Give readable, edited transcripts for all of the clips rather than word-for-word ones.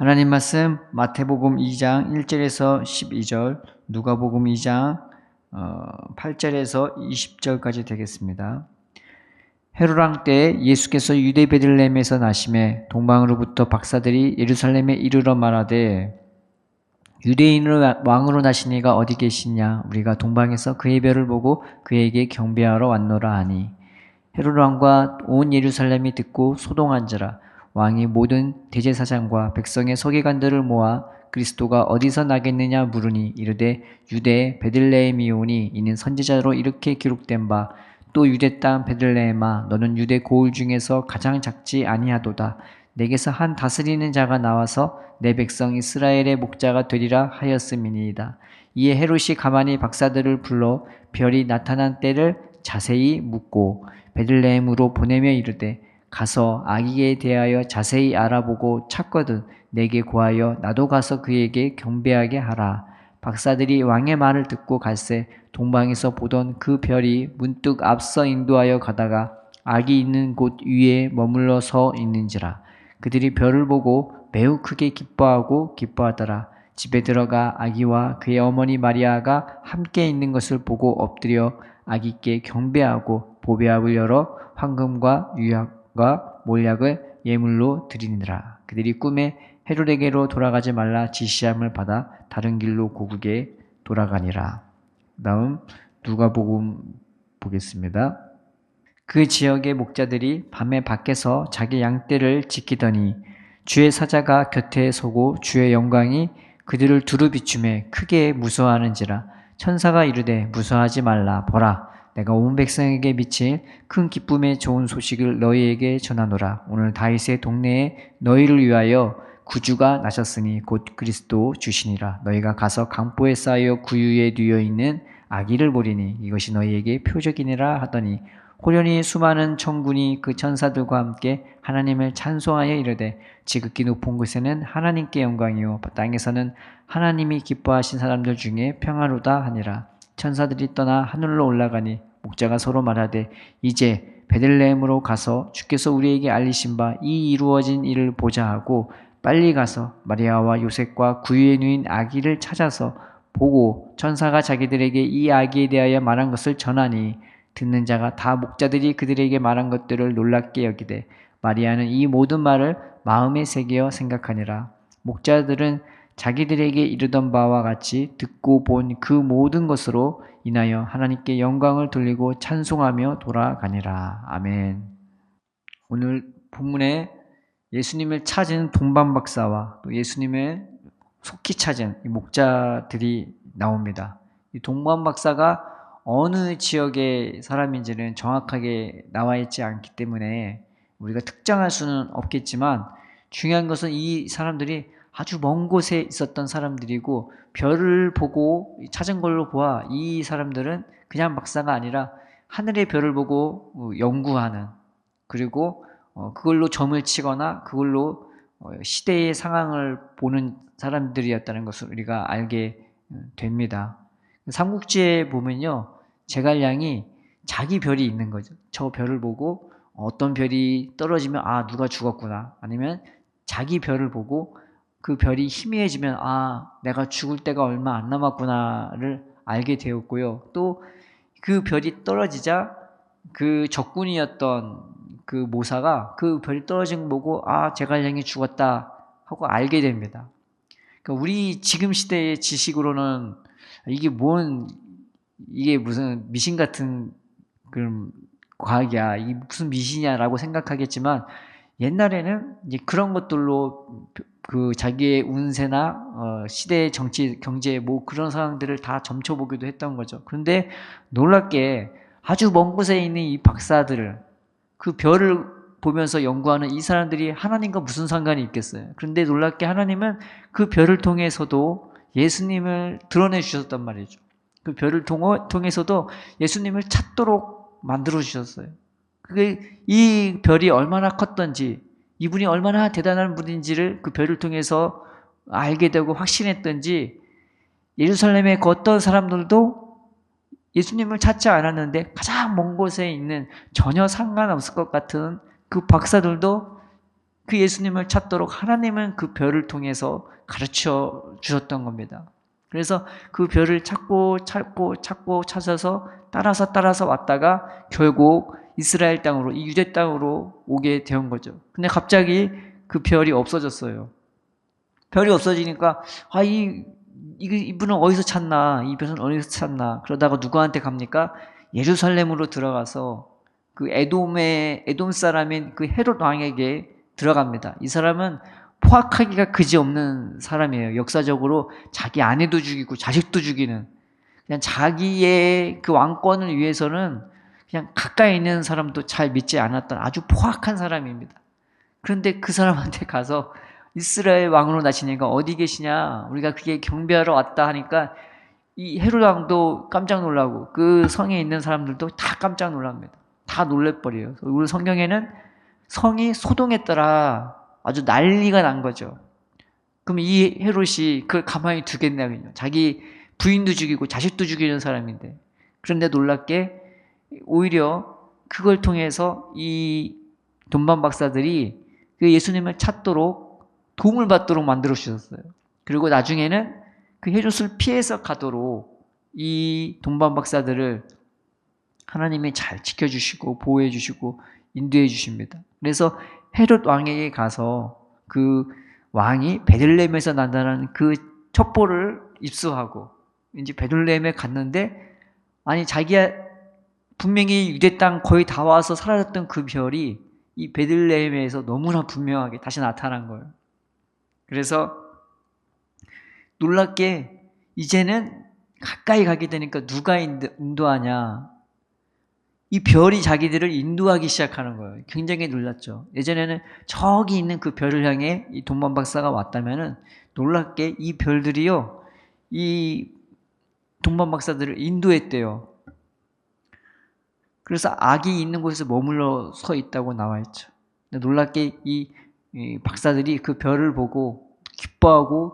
하나님 말씀 마태복음 2장 1절에서 12절, 누가복음 2장 8절에서 20절까지 되겠습니다. 헤롯 왕 때 예수께서 유대 베들레헴에서 나심에 동방으로부터 박사들이 예루살렘에 이르러 말하되 유대인으로 왕으로 나신 이가 어디 계시냐? 우리가 동방에서 그의 별을 보고 그에게 경배하러 왔노라 하니, 헤롯 왕과 온 예루살렘이 듣고 소동한지라. 왕이 모든 대제사장과 백성의 서기관들을 모아 그리스도가 어디서 나겠느냐 물으니 이르되 유대 베들레헴이오니 이는 선지자로 이렇게 기록된 바 또 유대 땅 베들레헴아 너는 유대 고을 중에서 가장 작지 아니하도다. 내게서 한 다스리는 자가 나와서 내 백성 이스라엘의 목자가 되리라 하였음이니이다. 이에 헤롯이 가만히 박사들을 불러 별이 나타난 때를 자세히 묻고 베들레헴으로 보내며 이르되 가서 아기에 대하여 자세히 알아보고 찾거든 내게 고하여 나도 가서 그에게 경배하게 하라. 박사들이 왕의 말을 듣고 갈새 동방에서 보던 그 별이 문득 앞서 인도하여 가다가 아기 있는 곳 위에 머물러 서 있는지라. 그들이 별을 보고 매우 크게 기뻐하더라. 집에 들어가 아기와 그의 어머니 마리아가 함께 있는 것을 보고 엎드려 아기께 경배하고 보배압을 열어 황금과 유약과 몰약을 예물로 드리니라. 그들이 꿈에 헤롯에게로 돌아가지 말라 지시함을 받아 다른 길로 고국에 돌아가니라. 다음 누가복음 보겠습니다. 그 지역의 목자들이 밤에 밖에서 자기 양떼를 지키더니 주의 사자가 곁에 서고 주의 영광이 그들을 두루 비추매 크게 무서워하는지라. 천사가 이르되 무서워하지 말라. 보라, 내가 온 백성에게 미칠 큰 기쁨의 좋은 소식을 너희에게 전하노라. 오늘 다윗의 동네에 너희를 위하여 구주가 나셨으니 곧 그리스도 주시니라. 너희가 가서 강보에 쌓여 구유에 누워 있는 아기를 보리니 이것이 너희에게 표적이니라 하더니 호련히 수많은 천군이 그 천사들과 함께 하나님을 찬송하여 이르되 지극히 높은 곳에는 하나님께 영광이요 땅에서는 하나님이 기뻐하신 사람들 중에 평화로다 하니라. 천사들이 떠나 하늘로 올라가니 목자가 서로 말하되 이제 베들레헴으로 가서 주께서 우리에게 알리신 바 이 이루어진 일을 보자 하고 빨리 가서 마리아와 요셉과 구유에 누인 아기를 찾아서 보고 천사가 자기들에게 이 아기에 대하여 말한 것을 전하니 듣는 자가 다 목자들이 그들에게 말한 것들을 놀랍게 여기되 마리아는 이 모든 말을 마음에 새겨 생각하니라. 목자들은 자기들에게 이르던 바와 같이 듣고 본 그 모든 것으로 인하여 하나님께 영광을 돌리고 찬송하며 돌아가니라. 아멘. 오늘 본문에 예수님을 찾은 동방박사와 또 예수님을 속히 찾은 이 목자들이 나옵니다. 이 동방박사가 어느 지역의 사람인지는 정확하게 나와 있지 않기 때문에 우리가 특정할 수는 없겠지만 중요한 것은 이 사람들이 아주 먼 곳에 있었던 사람들이고 별을 보고 찾은 걸로 보아 이 사람들은 그냥 박사가 아니라 하늘의 별을 보고 연구하는, 그리고 그걸로 점을 치거나 그걸로 시대의 상황을 보는 사람들이었다는 것을 우리가 알게 됩니다. 삼국지에 보면요, 제갈량이 자기 별이 있는 거죠. 저 별을 보고 어떤 별이 떨어지면 아, 누가 죽었구나, 아니면 자기 별을 보고 그 별이 희미해지면 아, 내가 죽을 때가 얼마 안 남았구나를 알게 되었고요. 또 그 별이 떨어지자 그 적군이었던 그 모사가 그 별이 떨어진 거 보고 아, 제갈량이 죽었다 하고 알게 됩니다. 그러니까 우리 지금 시대의 지식으로는 이게 무슨 미신 같은 그런 과학이야, 이게 무슨 미신이야라고 생각하겠지만 옛날에는 이제 그런 것들로 그 자기의 운세나 시대의 정치, 경제 뭐 그런 상황들을 다 점쳐보기도 했던 거죠. 그런데 놀랍게 아주 먼 곳에 있는 이 박사들을, 그 별을 보면서 연구하는 이 사람들이 하나님과 무슨 상관이 있겠어요? 그런데 놀랍게 하나님은 그 별을 통해서도 예수님을 드러내 주셨단 말이죠. 그 별을 통해서도 예수님을 찾도록 만들어 주셨어요. 그게 이 별이 얼마나 컸던지, 이분이 얼마나 대단한 분인지를 그 별을 통해서 알게 되고 확신했던지, 예루살렘의 그 어떤 사람들도 예수님을 찾지 않았는데 가장 먼 곳에 있는 전혀 상관없을 것 같은 그 박사들도 그 예수님을 찾도록 하나님은 그 별을 통해서 가르쳐 주셨던 겁니다. 그래서 그 별을 찾고 찾아서 따라서 왔다가 결국 이스라엘 땅으로, 이 유대 땅으로 오게 된 거죠. 근데 갑자기 그 별이 없어졌어요. 별이 없어지니까 이분은 어디서 찾나, 이 별은 어디서 찾나. 그러다가 누구한테 갑니까? 예루살렘으로 들어가서 그 에돔 사람인 그 헤롯 왕에게 들어갑니다. 이 사람은 포악하기가 그지없는 사람이에요. 역사적으로 자기 아내도 죽이고 자식도 죽이는, 그냥 자기의 그 왕권을 위해서는 그냥 가까이 있는 사람도 잘 믿지 않았던 아주 포악한 사람입니다. 그런데 그 사람한테 가서 이스라엘 왕으로 나시니까 어디 계시냐, 우리가 그게 경배하러 왔다 하니까 이 헤롯 왕도 깜짝 놀라고 그 성에 있는 사람들도 다 깜짝 놀랍니다. 다 놀래버려요. 우리 성경에는 성이 소동했더라, 아주 난리가 난 거죠. 그럼 이 헤롯이 그걸 가만히 두겠냐면요. 자기 부인도 죽이고 자식도 죽이는 사람인데. 그런데 놀랍게 오히려 그걸 통해서 이 돈반 박사들이 그 예수님을 찾도록 도움을 받도록 만들어 주셨어요. 그리고 나중에는 그 헤롯을 피해서 가도록 이 돈반 박사들을 하나님이 잘 지켜주시고 보호해주시고 인도해주십니다. 그래서 헤롯 왕에게 가서 그 왕이 베들레헴에서 난다는 그 첩보를 입수하고 이제 베들레헴에 갔는데, 아니 자기가 분명히 유대 땅 거의 다 와서 사라졌던 그 별이 이 베들레헴에서 너무나 분명하게 다시 나타난 거예요. 그래서 놀랍게 이제는 가까이 가게 되니까 누가 인도하냐, 이 별이 자기들을 인도하기 시작하는 거예요. 굉장히 놀랐죠. 예전에는 저기 있는 그 별을 향해 이 돈반 박사가 왔다면은 놀랍게 이 별들이요, 이 돈반 박사들을 인도했대요. 그래서 악이 있는 곳에서 머물러 서 있다고 나와 있죠. 근데 놀랍게 이 박사들이 그 별을 보고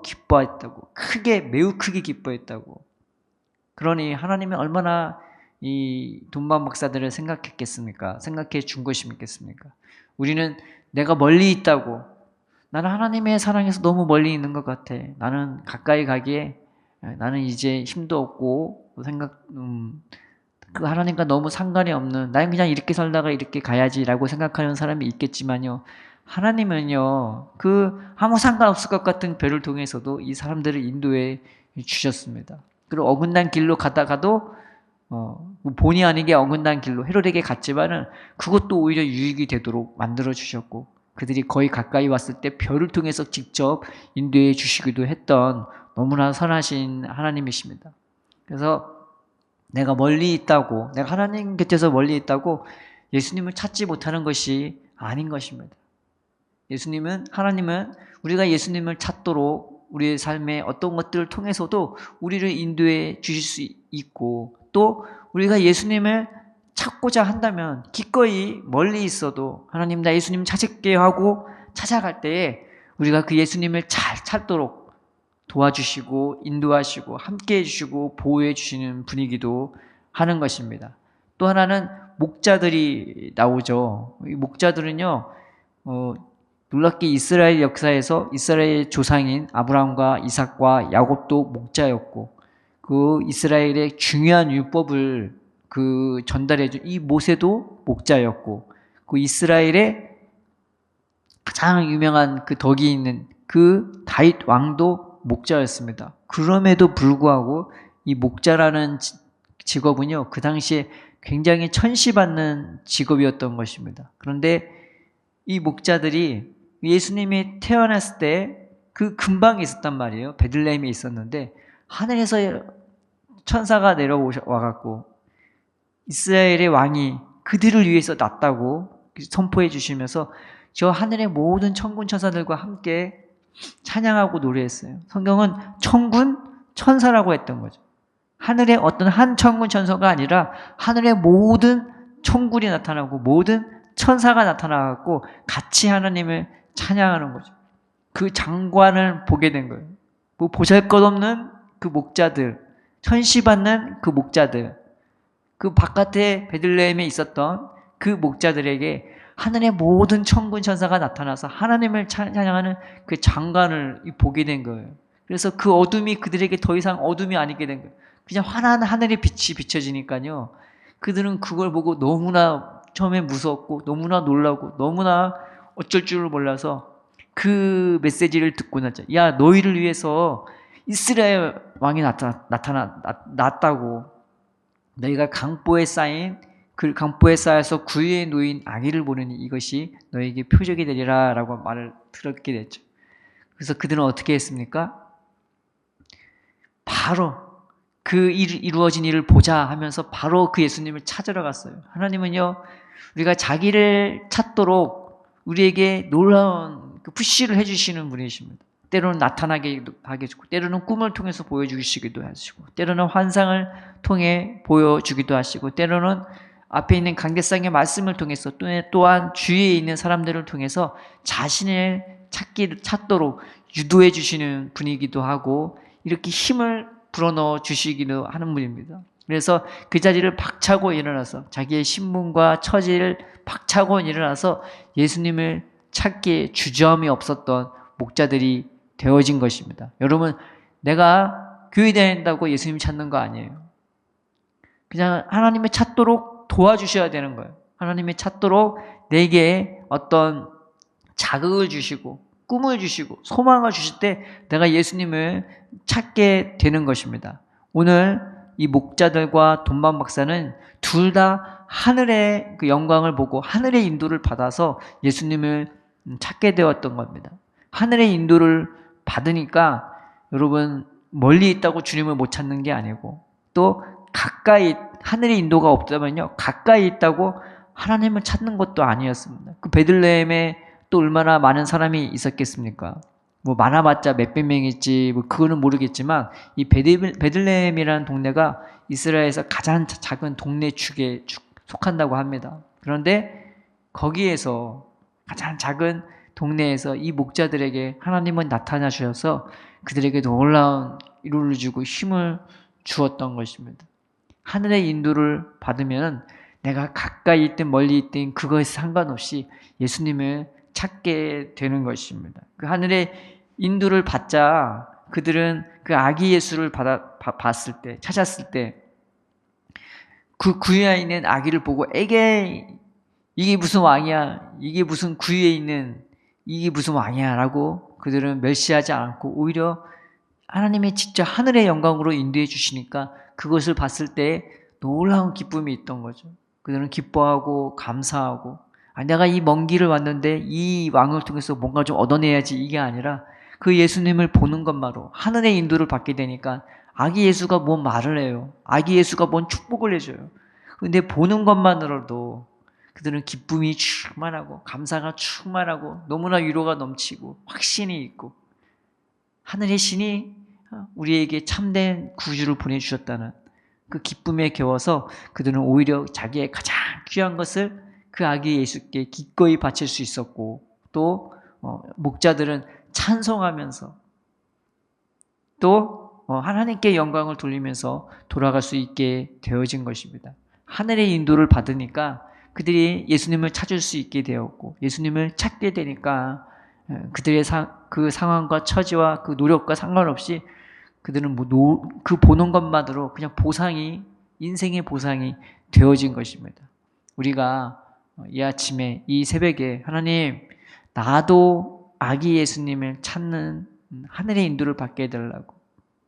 기뻐했다고, 매우 크게 기뻐했다고. 그러니 하나님이 얼마나 이 돈반 박사들을 생각했겠습니까? 생각해 준 것이겠습니까? 우리는 내가 멀리 있다고, 나는 하나님의 사랑에서 너무 멀리 있는 것 같아, 나는 가까이 가기에 나는 이제 힘도 없고 그 하나님과 너무 상관이 없는, 나는 그냥 이렇게 살다가 이렇게 가야지라고 생각하는 사람이 있겠지만요, 하나님은요 그 아무 상관없을 것 같은 별을 통해서도 이 사람들을 인도해 주셨습니다. 그리고 어긋난 길로 가다가도 본의 아니게 어긋난 길로 헤롯에게 갔지만은 그것도 오히려 유익이 되도록 만들어 주셨고, 그들이 거의 가까이 왔을 때 별을 통해서 직접 인도해 주시기도 했던 너무나 선하신 하나님이십니다. 그래서 내가 멀리 있다고, 내가 하나님 곁에서 멀리 있다고 예수님을 찾지 못하는 것이 아닌 것입니다. 하나님은 우리가 예수님을 찾도록 우리의 삶의 어떤 것들을 통해서도 우리를 인도해 주실 수 있고, 또 우리가 예수님을 찾고자 한다면 기꺼이 멀리 있어도 하나님 나 예수님 찾을게요 하고 찾아갈 때에 우리가 그 예수님을 잘 찾도록 도와주시고 인도하시고 함께해 주시고 보호해 주시는 분이기도 하는 것입니다. 또 하나는 목자들이 나오죠. 이 목자들은요 놀랍게 이스라엘 역사에서 이스라엘 조상인 아브라함과 이삭과 야곱도 목자였고, 그 이스라엘의 중요한 율법을 그 전달해준 이 모세도 목자였고, 그 이스라엘의 가장 유명한 그 덕이 있는 그 다윗 왕도 목자였습니다. 그럼에도 불구하고 이 목자라는 직업은요 그 당시에 굉장히 천시받는 직업이었던 것입니다. 그런데 이 목자들이 예수님이 태어났을 때 그 근방에 있었단 말이에요. 베들레헴에 있었는데 하늘에서 천사가 내려와갖고 이스라엘의 왕이 그들을 위해서 났다고 선포해 주시면서 저 하늘의 모든 천군 천사들과 함께 찬양하고 노래했어요. 성경은 천군 천사라고 했던 거죠. 하늘의 어떤 한 천군 천사가 아니라 하늘의 모든 천군이 나타나고 모든 천사가 나타나갖고 같이 하나님을 찬양하는 거죠. 그 장관을 보게 된 거예요. 뭐 보잘것없는 그 목자들, 천시받는 그 목자들, 그 바깥에 베들레헴에 있었던 그 목자들에게 하늘의 모든 천군 천사가 나타나서 하나님을 찬양하는 그 장관을 보게 된 거예요. 그래서 그 어둠이 그들에게 더 이상 어둠이 아니게 된 거예요. 그냥 환한 하늘의 빛이 비춰지니까요. 그들은 그걸 보고 너무나 처음에 무섭고 너무나 놀라고 너무나 어쩔 줄을 몰라서 그 메시지를 듣고 났죠. 야, 너희를 위해서 이스라엘 왕이 났다고. 너희가 강보에 쌓인 그 강보에 쌓여서 구유에 놓인 아기를 보느니 이것이 너희에게 표적이 되리라 라고 말을 들었게 됐죠. 그래서 그들은 어떻게 했습니까? 바로 그 이루어진 일을 보자 하면서 바로 그 예수님을 찾으러 갔어요. 하나님은요, 우리가 자기를 찾도록 우리에게 놀라운 그 푸시를 해주시는 분이십니다. 때로는 나타나게 하시고, 때로는 꿈을 통해서 보여주시기도 하시고, 때로는 환상을 통해 보여주기도 하시고, 때로는 앞에 있는 강대상의 말씀을 통해서 또한 주위에 있는 사람들을 통해서 자신을 찾도록 유도해 주시는 분이기도 하고, 이렇게 힘을 불어넣어 주시기도 하는 분입니다. 그래서 그 자리를 박차고 일어나서 자기의 신분과 처지를 박차고 일어나서 예수님을 찾기에 주저함이 없었던 목자들이 되어진 것입니다. 여러분, 내가 교회 다닌다고 예수님 찾는 거 아니에요. 그냥 하나님을 찾도록 도와주셔야 되는 거예요. 하나님을 찾도록 내게 어떤 자극을 주시고 꿈을 주시고 소망을 주실 때 내가 예수님을 찾게 되는 것입니다. 오늘 이 목자들과 돈방 박사는 둘 다 하늘의 그 영광을 보고 하늘의 인도를 받아서 예수님을 찾게 되었던 겁니다. 하늘의 인도를 받으니까 여러분, 멀리 있다고 주님을 못 찾는 게 아니고, 또 가까이, 하늘의 인도가 없다면요, 가까이 있다고 하나님을 찾는 것도 아니었습니다. 그 베들레헴에 또 얼마나 많은 사람이 있었겠습니까? 뭐 많아봤자 몇백 명이지 뭐 그거는 모르겠지만, 이 베들레헴이라는 동네가 이스라엘에서 가장 작은 동네 축에 속한다고 합니다. 그런데 거기에서 가장 작은 동네에서 이 목자들에게 하나님은 나타나 주셔서 그들에게 놀라운 위로를 주고 힘을 주었던 것입니다. 하늘의 인도를 받으면 내가 가까이 있든 멀리 있든 그것에 상관없이 예수님을 찾게 되는 것입니다. 그 하늘의 인도를 받자 그들은 그 아기 예수를 봤을 때, 찾았을 때 그 구유에 있는 아기를 보고 이게 무슨 왕이야, 이게 무슨 구유에 있는 이게 무슨 왕이야 라고 그들은 멸시하지 않고 오히려 하나님의 직접 하늘의 영광으로 인도해 주시니까 그것을 봤을 때 놀라운 기쁨이 있던 거죠. 그들은 기뻐하고 감사하고, 내가 이 먼 길을 왔는데 이 왕을 통해서 뭔가 좀 얻어내야지, 이게 아니라 그 예수님을 보는 것만으로 하늘의 인도를 받게 되니까 아기 예수가 뭔 말을 해요. 아기 예수가 뭔 축복을 해줘요. 근데 보는 것만으로도 그들은 기쁨이 충만하고 감사가 충만하고 너무나 위로가 넘치고 확신이 있고, 하늘의 신이 우리에게 참된 구주를 보내주셨다는 그 기쁨에 겨워서 그들은 오히려 자기의 가장 귀한 것을 그 아기 예수께 기꺼이 바칠 수 있었고, 또 목자들은 찬송하면서 또 하나님께 영광을 돌리면서 돌아갈 수 있게 되어진 것입니다. 하늘의 인도를 받으니까 그들이 예수님을 찾을 수 있게 되었고, 예수님을 찾게 되니까 그들의 그 상황과 처지와 그 노력과 상관없이 그들은 그 보는 것만으로 그냥 인생의 보상이 되어진 것입니다. 우리가 이 아침에, 이 새벽에 하나님, 나도 아기 예수님을 찾는 하늘의 인도를 받게 해달라고,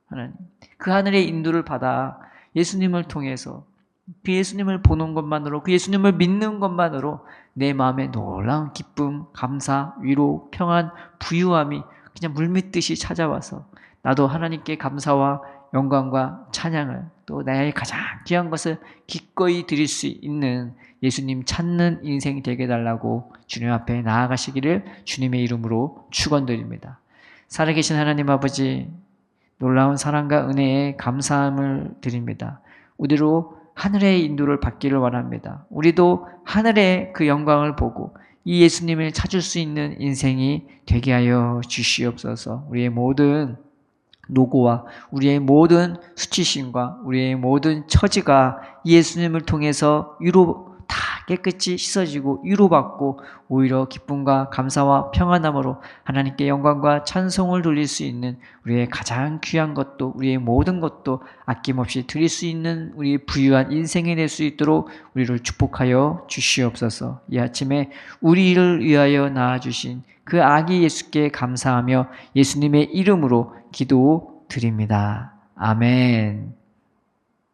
하나님, 그 하늘의 인도를 받아 예수님을 통해서 그 예수님을 보는 것만으로, 그 예수님을 믿는 것만으로 내 마음에 놀라운 기쁨, 감사, 위로, 평안, 부유함이 그냥 물밀듯이 찾아와서 나도 하나님께 감사와 영광과 찬양을, 또 나의 가장 귀한 것을 기꺼이 드릴 수 있는 예수님 찾는 인생이 되게 해달라고 주님 앞에 나아가시기를 주님의 이름으로 축원드립니다. 살아계신 하나님 아버지, 놀라운 사랑과 은혜에 감사함을 드립니다. 우리로 하늘의 인도를 받기를 원합니다. 우리도 하늘의 그 영광을 보고 이 예수님을 찾을 수 있는 인생이 되게 하여 주시옵소서. 우리의 모든 노고와 우리의 모든 수치심과 우리의 모든 처지가 예수님을 통해서 위로 다 깨끗이 씻어지고 위로받고 오히려 기쁨과 감사와 평안함으로 하나님께 영광과 찬송을 돌릴 수 있는 우리의 가장 귀한 것도 우리의 모든 것도 아낌없이 드릴 수 있는 우리의 부유한 인생이 될 수 있도록 우리를 축복하여 주시옵소서. 이 아침에 우리를 위하여 낳아주신 그 아기 예수께 감사하며 예수님의 이름으로 기도드립니다. 아멘.